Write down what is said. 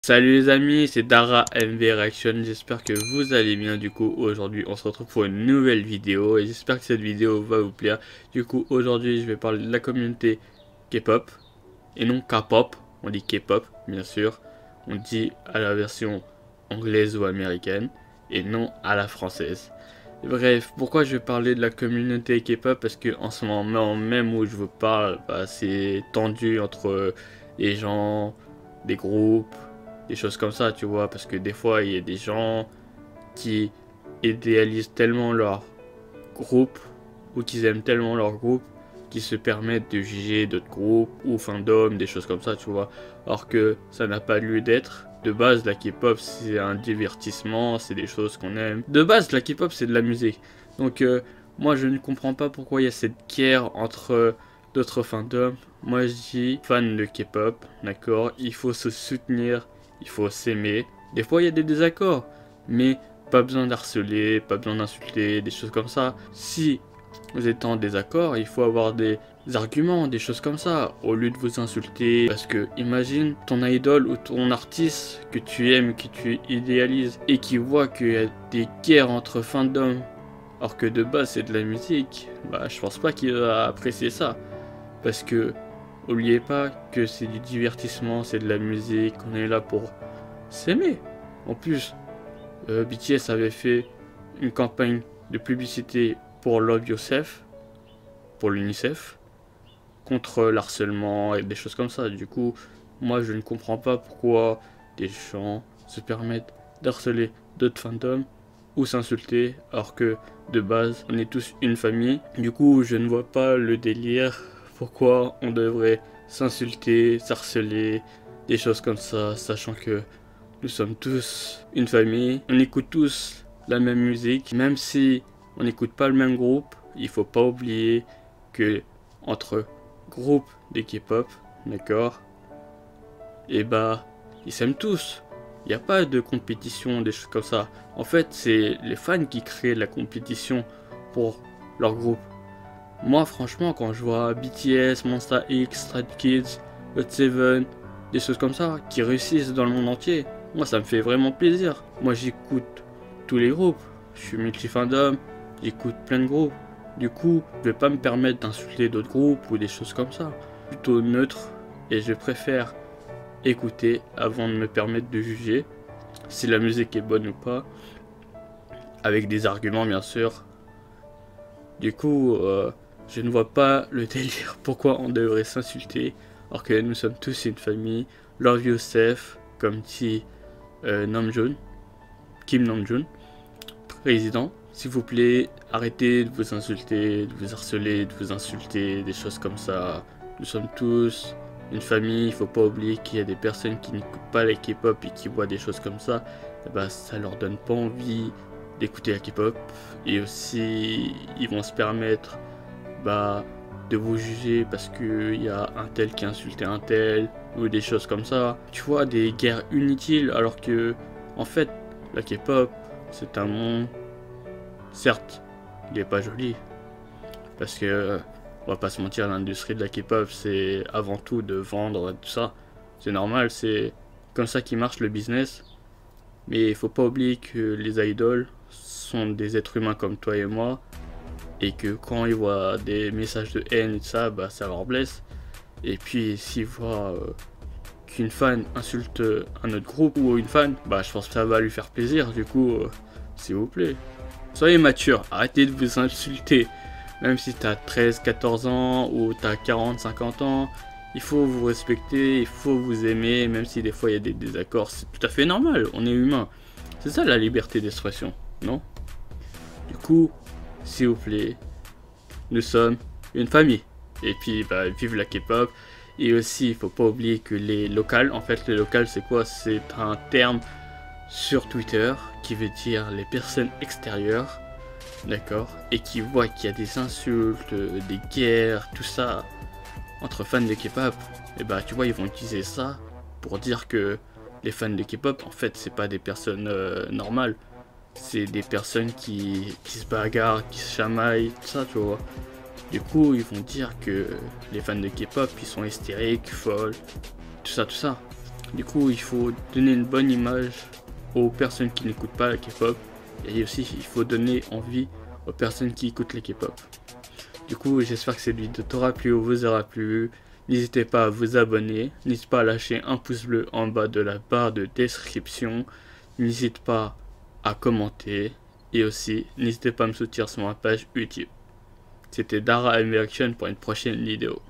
Salut les amis, c'est Dara MV Reaction, j'espère que vous allez bien. Du coup aujourd'hui on se retrouve pour une nouvelle vidéo et j'espère que cette vidéo va vous plaire. Du coup aujourd'hui je vais parler de la communauté K-pop et non K-pop, on dit K-pop bien sûr, on dit à la version anglaise ou américaine et non à la française. Bref, pourquoi je vais parler de la communauté K-pop? Parce que en ce moment même où je vous parle, c'est tendu entre les gens, des groupes, des choses comme ça, tu vois, parce que des fois il y a des gens qui idéalisent tellement leur groupe ou qu'ils aiment tellement leur groupe qu'ils se permettent de juger d'autres groupes ou fandom, des choses comme ça, tu vois, alors que ça n'a pas lieu d'être. De base, la K-pop c'est un divertissement, c'est des choses qu'on aime. De base, la K-pop c'est de la musique. Donc moi je ne comprends pas pourquoi il y a cette guerre entre d'autres fandoms. Moi je dis fan de K-pop, d'accord, il faut se soutenir, il faut s'aimer. Des fois il y a des désaccords, mais pas besoin d'harceler, pas besoin d'insulter, des choses comme ça. Si vous êtes en désaccord, il faut avoir des arguments, des choses comme ça, au lieu de vous insulter. Parce que imagine ton idole ou ton artiste que tu aimes, que tu idéalises, et qui voit qu'il y a des guerres entre fandoms, alors que de base c'est de la musique, je pense pas qu'il va apprécier ça. Parce que n'oubliez pas que c'est du divertissement, c'est de la musique, on est là pour s'aimer. En plus, BTS avait fait une campagne de publicité pour Love Yourself, pour l'UNICEF, contre l'harcèlement et des choses comme ça. Du coup, moi je ne comprends pas pourquoi des gens se permettent d'harceler d'autres fandoms ou s'insulter, alors que de base on est tous une famille. Du coup, je ne vois pas le délire. Pourquoi on devrait s'insulter, s'harceler, des choses comme ça, sachant que nous sommes tous une famille, on écoute tous la même musique, même si on n'écoute pas le même groupe, il faut pas oublier que entre groupes de K-pop, d'accord, et ils s'aiment tous. Il n'y a pas de compétition, des choses comme ça. En fait, c'est les fans qui créent la compétition pour leur groupe. Moi, franchement, quand je vois BTS, Monsta X, Stray Kids, GOT7, des choses comme ça, qui réussissent dans le monde entier, moi, ça me fait vraiment plaisir. Moi, j'écoute tous les groupes. Je suis multi-fandom, j'écoute plein de groupes. Du coup, je vais pas me permettre d'insulter d'autres groupes ou des choses comme ça. Plutôt neutre, et je préfère écouter avant de me permettre de juger si la musique est bonne ou pas, avec des arguments, bien sûr. Du coup, je ne vois pas le délire pourquoi on devrait s'insulter alors que nous sommes tous une famille. Love yourself, comme dit Namjoon, Kim Namjoon, président. S'il vous plaît, arrêtez de vous insulter, de vous harceler, de vous insulter, des choses comme ça. Nous sommes tous une famille, il faut pas oublier qu'il y a des personnes qui n'écoutent pas la K-pop et qui voient des choses comme ça. Ça leur donne pas envie d'écouter la K-pop, et aussi ils vont se permettre de vous juger parce qu'il y a un tel qui a insulté un tel ou des choses comme ça. Tu vois, des guerres inutiles, alors que en fait la K-pop c'est un monde, certes il est pas joli parce que on va pas se mentir, l'industrie de la K-pop c'est avant tout de vendre tout ça, c'est normal, c'est comme ça qui marche le business. Mais il faut pas oublier que les idoles sont des êtres humains comme toi et moi, et que quand ils voient des messages de haine et tout ça, ça leur blesse. Et puis s'ils voient qu'une fan insulte un autre groupe ou une fan, je pense que ça va lui faire plaisir. Du coup, s'il vous plaît, soyez mature, arrêtez de vous insulter. Même si t'as 13, 14 ans ou t'as 40, 50 ans, il faut vous respecter, il faut vous aimer, même si des fois il y a des désaccords, c'est tout à fait normal, on est humain. C'est ça la liberté d'expression, non? Du coup, s'il vous plaît, nous sommes une famille. Et puis, vive la K-pop. Et aussi, il faut pas oublier que les locales, en fait, les locales, c'est quoi? C'est un terme sur Twitter qui veut dire les personnes extérieures, d'accord? Et qui voient qu'il y a des insultes, des guerres, tout ça, entre fans de K-pop, et tu vois, ils vont utiliser ça pour dire que les fans de K-pop, en fait, c'est pas des personnes normales. C'est des personnes qui se bagarrent, qui se chamaillent, tout ça, tu vois. Du coup, ils vont dire que les fans de K-pop, ils sont hystériques, folles, tout ça, tout ça. Du coup, il faut donner une bonne image aux personnes qui n'écoutent pas la K-pop. Et aussi, il faut donner envie aux personnes qui écoutent la K-pop. Du coup, j'espère que cette vidéo t'aura plu ou vous aura plu. N'hésitez pas à vous abonner. N'hésitez pas à lâcher un pouce bleu en bas de la barre de description. N'hésite pas à commenter. Et aussi, n'hésitez pas à me soutenir sur ma page YouTube. C'était Dara MV Action pour une prochaine vidéo.